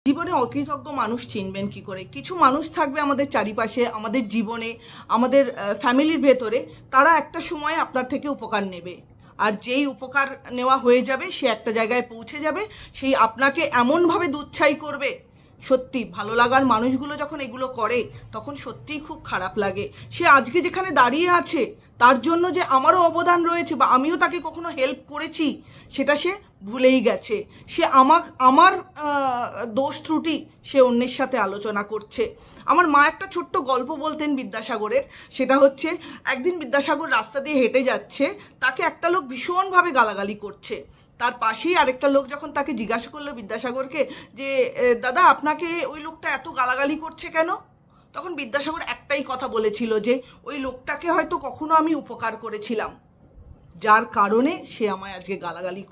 জীবনে অকৃতজ্ঞ মানুষ চিনবেন কি করে? কিছু মানুষ থাকবে আমাদের চারিপাশে, আমাদের জীবনে, আমাদের ফ্যামিলির ভেতরে, তারা একটা সময় আপনার থেকে উপকার নেবে। আর যেই উপকার নেওয়া হয়ে যাবে সে একটা জায়গায় পৌঁছে যাবে, সেই আপনাকে এমনভাবে দুচ্ছাই করবে। সত্যি ভালো লাগার মানুষগুলো যখন এগুলো করে তখন সত্যিই খুব খারাপ লাগে। সে আজকে যেখানে দাঁড়িয়ে আছে তার জন্য যে আমারও অবদান রয়েছে বা আমিও তাকে কখনো হেল্প করেছি সেটা সে ভুলেই গেছে। সে আমার দোষ ত্রুটি সে অন্যের সাথে আলোচনা করছে। আমার মা একটা ছোট্ট গল্প বলতেন বিদ্যাসাগরের। সেটা হচ্ছে, একদিন বিদ্যাসাগর রাস্তা দিয়ে হেঁটে যাচ্ছে, তাকে একটা লোক ভীষণভাবে গালাগালি করছে। তার পাশেই আরেকটা লোক যখন তাকে জিজ্ঞাসা করলো বিদ্যাসাগরকে যে দাদা আপনাকে ওই লোকটা এত গালাগালি করছে কেন? তখন বিদ্যাসাগর একটাই কথা বলেছিল যে ওই লোকটাকে হয়তো কখনো আমি উপকার করেছিলাম, যার কারণে সে আমায় আজকে গালাগালি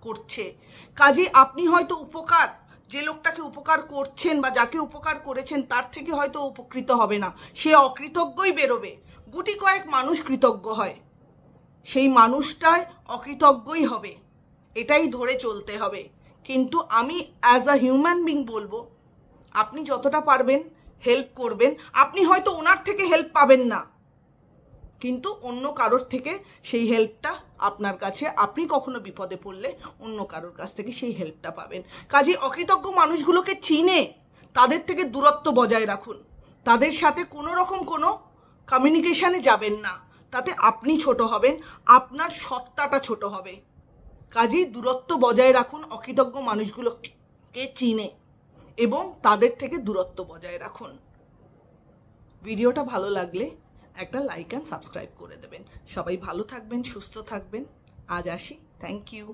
করছে। কাজে আপনি হয়তো যে লোকটাকে উপকার করছেন বা যাকে উপকার করেছেন তার থেকে হয়তো উপকৃত হবে না, সে অকৃতজ্ঞই বেরোবে। গুটি কয়েক মানুষ কৃতজ্ঞ হয়, সেই মানুষটাই অকৃতজ্ঞই হবে, এটাই ধরে চলতে হবে। কিন্তু আমি অ্যাজ আ হিউম্যান বিং বলবো, আপনি যতটা পারবেন হেল্প করবেন। আপনি হয়তো ওনার থেকে হেল্প পাবেন না, কিন্তু অন্য কারোর থেকে সেই হেল্পটা আপনার কাছে, আপনি কখনো বিপদে পড়লে অন্য কারোর কাছ থেকে সেই হেল্পটা পাবেন। কাজে অকৃতজ্ঞ মানুষগুলোকে চিনে তাদের থেকে দূরত্ব বজায় রাখুন। তাদের সাথে কোনো রকম কোনো কমিউনিকেশনে যাবেন না, তাতে আপনি ছোট হবেন, আপনার সত্তাটা ছোট হবে। কাজেই দূরত্ব বজায় রাখুন অকৃতজ্ঞ মানুষগুলোকে চিনে, এবং তাদের থেকে দূরত্ব বজায় রাখুন। ভিডিওটা ভালো লাগলে একটা লাইক অ্যান্ড সাবস্ক্রাইব করে দেবেন। সবাই ভালো থাকবেন, সুস্থ থাকবেন। আজ আসি, থ্যাংক ইউ।